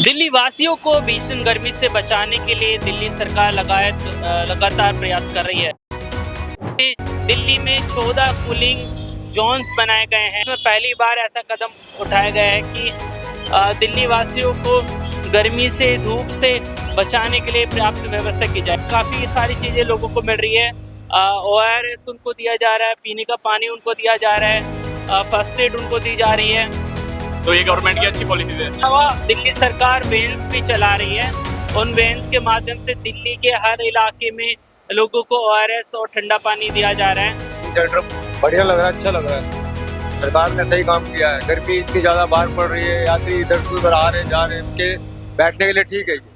दिल्ली वासियों को भीषण गर्मी से बचाने के लिए दिल्ली सरकार लगातार प्रयास कर रही है। दिल्ली में 14 कूलिंग जोन्स बनाए गए हैं। इसमें पहली बार ऐसा कदम उठाया गया है कि दिल्ली वासियों को गर्मी से, धूप से बचाने के लिए पर्याप्त व्यवस्था की जाए। काफ़ी सारी चीज़ें लोगों को मिल रही है। ORS उनको दिया जा रहा है, पीने का पानी उनको दिया जा रहा है, फर्स्ट एड उनको दी जा रही है। तो ये गवर्नमेंट की अच्छी पॉलिसी है। दिल्ली सरकार वेन्स भी चला रही है। उन वेन्स के माध्यम से दिल्ली के हर इलाके में लोगों को ORS और ठंडा पानी दिया जा रहा है। सेंटर बढ़िया लग रहा है, अच्छा लग रहा है। सरकार ने सही काम किया है। गर्मी इतनी ज़्यादा बाहर पड़ रही है, यात्री इधर से उधर आ रहे हैं, जा रहे हैं, उनके बैठने के लिए ठीक है ये।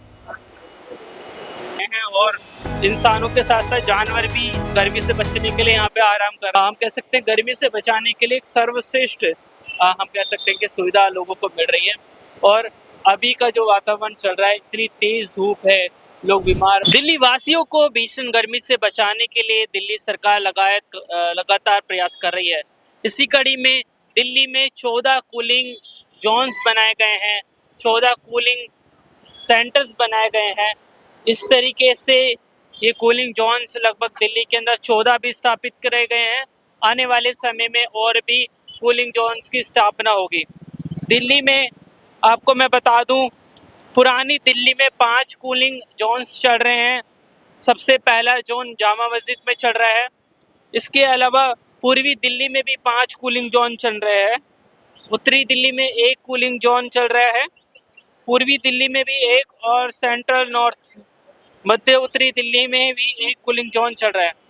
और इंसानों के साथ साथ जानवर भी गर्मी से बचने के लिए यहाँ पे आराम कर रहे हैं। हम कह सकते हैं गर्मी से बचाने के लिए एक सर्वश्रेष्ठ हम कह सकते हैं कि सुविधा लोगों को मिल रही है। और अभी का जो वातावरण चल रहा है, इतनी तेज धूप है, लोग बीमार। दिल्ली वासियों को भीषण गर्मी से बचाने के लिए दिल्ली सरकार लगातार प्रयास कर रही है। इसी कड़ी में दिल्ली में 14 कूलिंग जोन्स बनाए गए हैं, 14 कूलिंग सेंटर्स बनाए गए हैं। इस तरीके से ये कूलिंग जोन्स लगभग दिल्ली के अंदर 14 भी स्थापित करे गए हैं। आने वाले समय में और भी कूलिंग जोन्स की स्थापना होगी। दिल्ली में आपको मैं बता दूं, पुरानी दिल्ली में 5 कूलिंग जोन्स चल रहे हैं। सबसे पहला जोन जामा मस्जिद में चल रहा है। इसके अलावा पूर्वी दिल्ली में भी 5 कूलिंग जोन चल रहे हैं। उत्तरी दिल्ली में 1 कूलिंग जोन चल रहा है। पूर्वी दिल्ली में भी 1 और सेंट्रल नॉर्थ मध्य उत्तरी दिल्ली में भी 1 कूलिंग जोन चल रहा है।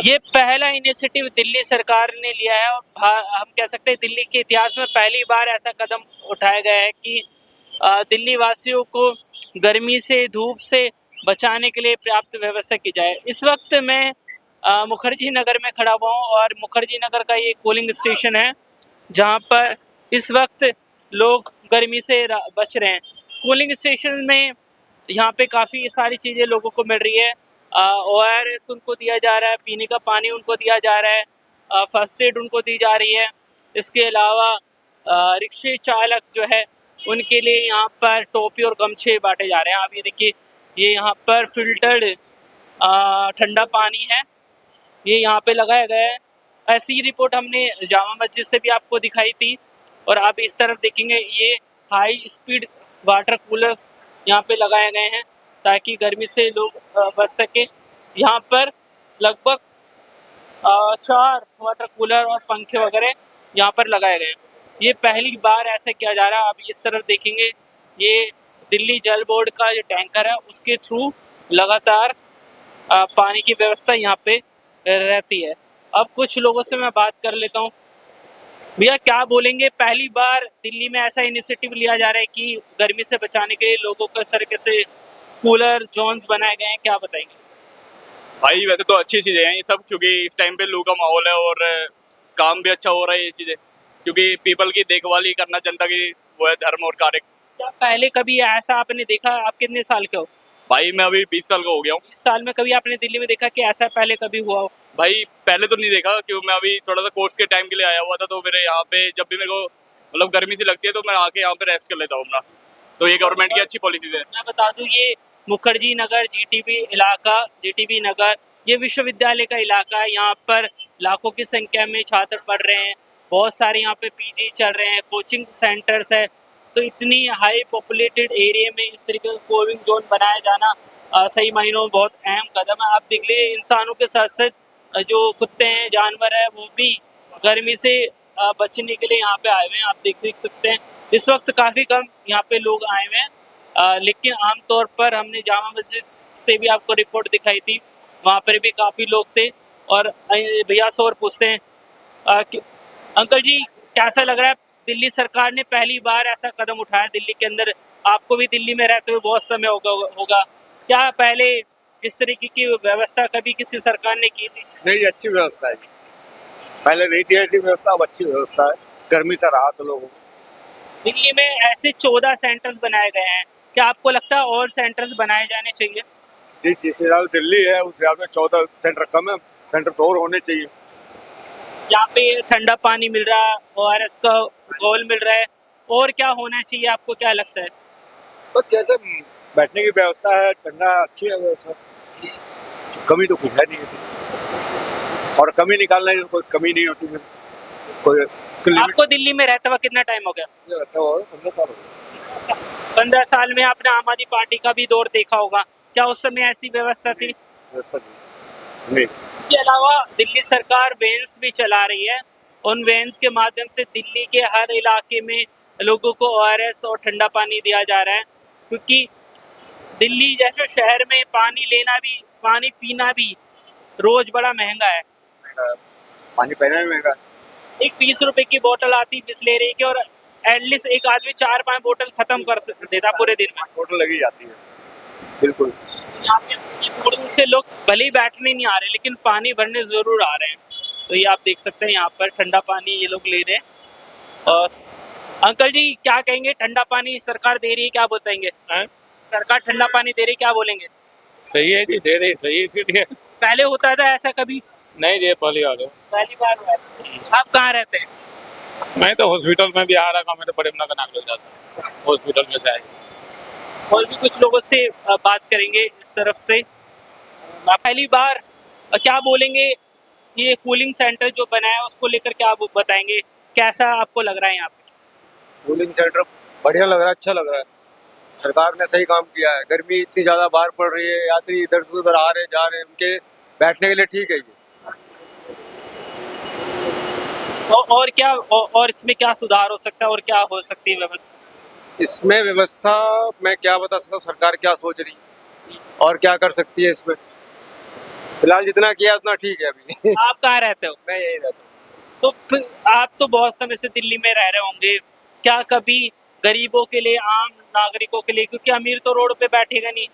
ये पहला इनिशिएटिव दिल्ली सरकार ने लिया है और हम कह सकते हैं दिल्ली के इतिहास में पहली बार ऐसा कदम उठाया गया है कि दिल्ली वासियों को गर्मी से, धूप से बचाने के लिए पर्याप्त व्यवस्था की जाए। इस वक्त मैं मुखर्जी नगर में खड़ा हुआ हूँ और मुखर्जी नगर का ये कूलिंग स्टेशन है जहाँ पर इस वक्त लोग गर्मी से बच रहे हैं। कूलिंग स्टेशन में यहाँ पे काफ़ी सारी चीज़ें लोगों को मिल रही है। ORS उनको दिया जा रहा है, पीने का पानी उनको दिया जा रहा है, फर्स्ट एड उनको दी जा रही है। इसके अलावा रिक्शे चालक जो है उनके लिए यहाँ पर टोपी और गमछे बांटे जा रहे हैं। आप ये देखिए, ये यहाँ पर फिल्टर्ड ठंडा पानी है, ये यहाँ पे लगाया गया है। ऐसी रिपोर्ट हमने जामा मस्जिद से भी आपको दिखाई थी। और आप इस तरफ देखेंगे, ये हाई स्पीड वाटर कूलर्स यहाँ पे लगाए गए हैं ताकि गर्मी से लोग बच सके। यहाँ पर लगभग 4 वाटर कूलर और पंखे वगैरह यहाँ पर लगाए गए हैं। ये पहली बार ऐसा किया जा रहा है। आप इस तरफ देखेंगे, ये दिल्ली जल बोर्ड का जो टैंकर है उसके थ्रू लगातार पानी की व्यवस्था यहाँ पे रहती है। अब कुछ लोगों से मैं बात कर लेता हूँ। भैया क्या बोलेंगे, पहली बार दिल्ली में ऐसा इनिशिएटिव लिया जा रहा है कि गर्मी से बचाने के लिए लोगों को इस तरीके से कूलर जोन्स बनाए गए हैं, क्या बताएंगे? भाई वैसे तो अच्छी चीजें हैं ये सब, क्योंकि इस टाइम पे लू का माहौल है और काम भी अच्छा हो रहा है ये चीजें, क्योंकि पीपल की देखभाल ही करना जनता की वो है धर्म और कार्य। क्या पहले कभी ऐसा आपने देखा? आप कितने साल के हो? भाई मैं अभी 20 साल का हो गया हूँ। इस साल में कभी आपने दिल्ली में देखा कि ऐसा पहले कभी हुआ हो? भाई पहले तो नहीं देखा, क्योंकि मैं अभी थोड़ा सा कोर्स के टाइम के लिए आया हुआ था, तो मेरे यहाँ पे जब भी मेरे को मतलब गर्मी सी लगती है तो मैं आके यहाँ पे रेस्ट कर लेता हूँ अपना। तो ये गवर्नमेंट की अच्छी पॉलिसी है। मैं बता दूं, ये मुखर्जी नगर GTB इलाका, GTB नगर, ये विश्वविद्यालय का इलाका है। यहाँ पर लाखों की संख्या में छात्र पढ़ रहे हैं। बहुत सारे यहाँ पे PG चल रहे हैं, कोचिंग सेंटर्स है। तो इतनी हाई पॉपुलेटेड एरिया में इस तरीके का कूलिंग जोन बनाया जाना सही मायनों में बहुत अहम कदम है। आप देख लीजिए, इंसानों के साथ साथ जो कुत्ते हैं, जानवर है, वो भी गर्मी से बचने के लिए यहाँ पे आए हुए हैं। आप देख सकते हैं इस वक्त काफ़ी कम यहाँ पे लोग आए हुए हैं, लेकिन आमतौर पर हमने जामा मस्जिद से भी आपको रिपोर्ट दिखाई थी, वहाँ पर भी काफ़ी लोग थे। और भैया से और पूछते हैं, अंकल जी कैसा लग रहा है, दिल्ली सरकार ने पहली बार ऐसा कदम उठाया दिल्ली के अंदर? आपको भी दिल्ली में रहते हुए बहुत समय होगा, क्या पहले इस तरीके की व्यवस्था कभी किसी सरकार ने की थी? नहीं, अच्छी व्यवस्था है। पहले नहीं थी ऐसी व्यवस्था, अब अच्छी व्यवस्था है। गर्मी से राहत लोगों को। दिल्ली में ऐसे 14 सेंटर्स बनाए गए हैं, क्या आपको लगता है और सेंटर्स बनाए जाने चाहिए? जिस हिसाब से दिल्ली है उस हिसाब से 14 सेंटर कम है, सेंटर तो और होने चाहिए। यहाँ पे ठंडा पानी मिल रहा है, ORS का घोल मिल रहा है, और क्या होना चाहिए, आपको क्या लगता है? बस जैसे बैठने की व्यवस्था है, ठंडा अच्छी है व्यवस्था, कमी तो कुछ है नहीं ऐसी, और कमी निकालने की कोई कमी नहीं होती है, कोई उसकी लिमिट आपको दिल्ली में रहते हुए कितना टाइम हो गया? रहता होगा 15 साल हो गए। 15 साल में आपने आम आदमी पार्टी का भी दौर देखा होगा, क्या उस समय ऐसी व्यवस्था थी? व्यवस्था नहीं। इसके अलावा दिल्ली सरकार वैन्स भी चला रही है। उन वैन्स के माध्यम से दिल्ली के हर इलाके में लोगों को ORS और ठंडा पानी दिया जा रहा है, क्योंकि दिल्ली जैसे शहर में पानी लेना भी, पानी पीना भी रोज बड़ा महंगा है। पानी पीना भी महंगा है। एक 20 रुपए की बोतल आती बिस्लेरी की, और एटलीस्ट एक आदमी 4-5 बोतल खत्म कर देता पूरे दिन में। होटल लगी जाती है, बिल्कुल। यहाँ पे दूर दूर से लोग भले ही बैठने नहीं आ रहे, लेकिन पानी भरने जरूर आ रहे हैं। तो ये आप देख सकते हैं, यहाँ पर ठंडा पानी ये लोग ले रहे हैं। और अंकल जी क्या कहेंगे, ठंडा पानी सरकार दे रही है, क्या बताएंगे? सरकार ठंडा पानी दे रही है, क्या बोलेंगे? सही है जी, दे रही सही है, इसलिए पहले होता था ऐसा कभी? नहीं दे पहली बार। पहली बार हुआ है। आप कहाँ रहते हैं? मैं तो हॉस्पिटल में भी आ रहा, मैं तो बड़े का नाक लग जाता है हॉस्पिटल में से आए। और भी कुछ लोगों से बात करेंगे इस तरफ से। पहली बार क्या बोलेंगे, ये कूलिंग सेंटर जो बनाया है उसको लेकर क्या आप बताएंगे, कैसा आपको लग रहा है यहाँ पे? कूलिंग सेंटर बढ़िया लग रहा है, अच्छा लग रहा है। सरकार ने सही काम किया है। गर्मी इतनी ज़्यादा बाहर पड़ रही है, यात्री इधर से उधर आ रहे जा रहे हैं, उनके बैठने के लिए ठीक है ये। और क्या, और इसमें क्या सुधार हो सकता है, और क्या हो सकती है व्यवस्था? इसमें व्यवस्था मैं क्या बता सकता हूँ, सरकार क्या सोच रही है और क्या कर सकती है इसमें। फिलहाल जितना किया उतना ठीक है अभी। आप कहाँ रहते हो? मैं यही रहता हूँ। तो फिर आप तो बहुत समय से दिल्ली में रह रहे होंगे, क्या कभी गरीबों के लिए, आम नागरिकों के लिए, क्योंकि अमीर तो रोड पे बैठेगा नहीं,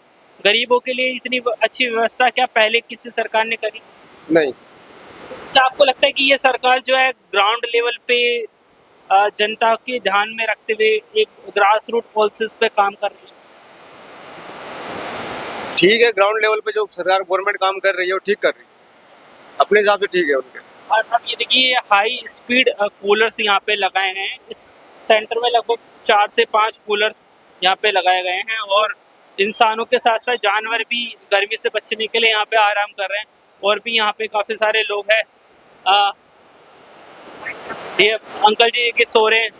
गरीबों के लिए इतनी अच्छी व्यवस्था क्या पहले किसी सरकार ने करी? नहीं, क्या आपको लगता है कि ये सरकार जो है ग्राउंड लेवल पे जनता के ध्यान में रखते हुए एक ग्रास रूट पॉलिसीज पे काम कर रही है? ठीक है, ग्राउंड लेवल पे जो सरकार गवर्नमेंट काम कर रही है वो ठीक कर रही है, अपने हिसाब से ठीक है उनके। और अब ये देखिए, हाई स्पीड कूलर्स यहाँ पे लगाए हैं। इस सेंटर में लगभग 4 से 5 कूलर्स यहाँ पे लगाए गए हैं, और इंसानों के साथ साथ जानवर भी गर्मी से बचने के लिए यहाँ पे आराम कर रहे हैं। और भी यहाँ पे काफ़ी सारे लोग हैं। ये अंकल जी के सो रहे हैं,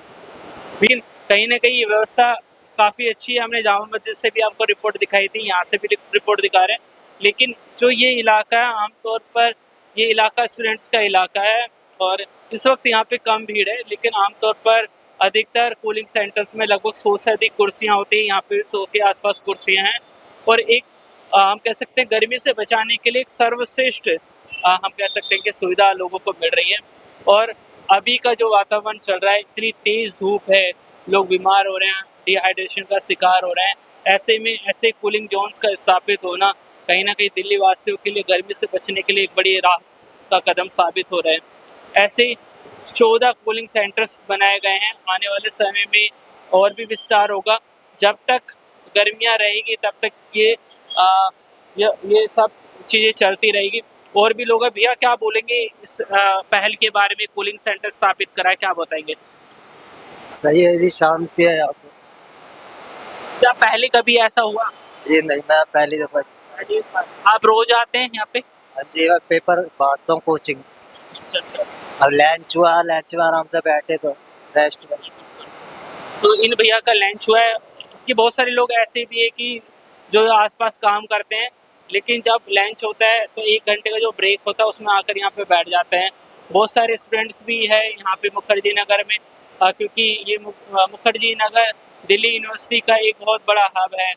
लेकिन कहीं ना कहीं ये व्यवस्था काफ़ी अच्छी है। हमने जामा मस्जिद से भी आपको रिपोर्ट दिखाई थी, यहाँ से भी रिपोर्ट दिखा रहे हैं। लेकिन जो ये इलाका है, आमतौर पर ये इलाका स्टूडेंट्स का इलाका है, और इस वक्त यहाँ पे कम भीड़ है, लेकिन आमतौर पर अधिकतर कूलिंग सेंटर्स में लगभग 100 से अधिक कुर्सियाँ होती हैं। यहाँ पे 100 के आसपास कुर्सियाँ हैं, और एक हम कह सकते हैं गर्मी से बचाने के लिए एक सर्वश्रेष्ठ हम कह सकते हैं कि सुविधा लोगों को मिल रही है। और अभी का जो वातावरण चल रहा है, इतनी तेज़ धूप है, लोग बीमार हो रहे हैं, डिहाइड्रेशन का शिकार हो रहे हैं। ऐसे में ऐसे कूलिंग जोन्स का स्थापित होना कहीं ना कहीं दिल्ली वासियों के लिए गर्मी से बचने के लिए एक बड़ी राह का कदम साबित हो रहे हैं। ऐसे 14 कूलिंग सेंटर्स बनाए गए हैं। आने वाले समय में और भी विस्तार होगा। जब तक गर्मियाँ रहेगी तब तक ये सब चीज़ें चलती रहेगी। और भी लोग हैं, भैया क्या बोलेंगे इस पहल के बारे में, कूलिंग सेंटर स्थापित करा है, क्या बताएंगे? सही है जी, शांति है यहाँ पे। क्या पहले कभी ऐसा हुआ? जी नहीं, मैं पहली दफा। आप रोज आते हैं यहाँ पे? जी मैं पेपर बांटता हूँ कोचिंग। अच्छा। अब लंच हुआ, लंच में आराम से बैठे तो रेस्ट कर। तो इन भैया का लंच हुआ है कि बहुत सारे लोग ऐसे भी है कि जो आसपास काम करते हैं, लेकिन जब लंच होता है तो 1 घंटे का जो ब्रेक होता है उसमें आकर यहाँ पे बैठ जाते हैं। बहुत सारे स्टूडेंट्स भी है यहाँ पे मुखर्जी नगर में, क्योंकि ये मुखर्जी नगर दिल्ली यूनिवर्सिटी का एक बहुत बड़ा हब है।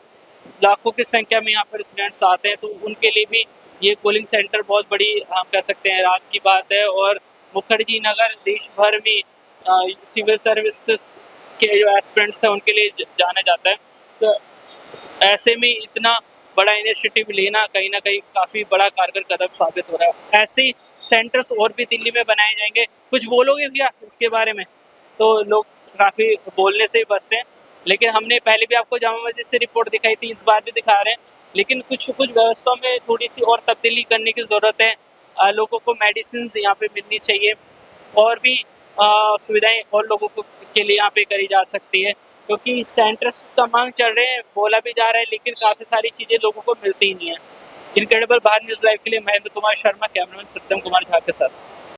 लाखों की संख्या में यहाँ पर स्टूडेंट्स आते हैं, तो उनके लिए भी ये कूलिंग सेंटर बहुत बड़ी हम कह सकते हैं राहत की बात है। और मुखर्जी नगर देश भर में सिविल सर्विसेज के जो एस्पिरेंट्स हैं उनके लिए जाना जाता है। तो ऐसे में इतना बड़ा इनिशिएटिव लेना कहीं ना कहीं काफ़ी बड़ा कारगर कदम साबित हो रहा है। ऐसे सेंटर्स और भी दिल्ली में बनाए जाएंगे। कुछ बोलोगे भैया इसके बारे में? तो लोग काफ़ी बोलने से ही बचते हैं, लेकिन हमने पहले भी आपको जामा मस्जिद से रिपोर्ट दिखाई थी, इस बार भी दिखा रहे हैं। लेकिन कुछ व्यवस्था में थोड़ी सी और तब्दीली करने की ज़रूरत है। लोगों को मेडिसिन यहाँ पे मिलनी चाहिए, और भी सुविधाएं और लोगों को के लिए यहाँ पे करी जा सकती है। क्योंकि सेंटर्स का मांग चल रहे हैं, बोला भी जा रहा है, लेकिन काफ़ी सारी चीज़ें लोगों को मिलती ही नहीं है। इनक्रेडिबल भारत न्यूज़ लाइव के लिए महेंद्र कुमार शर्मा, कैमरामैन सत्यम कुमार झा के साथ।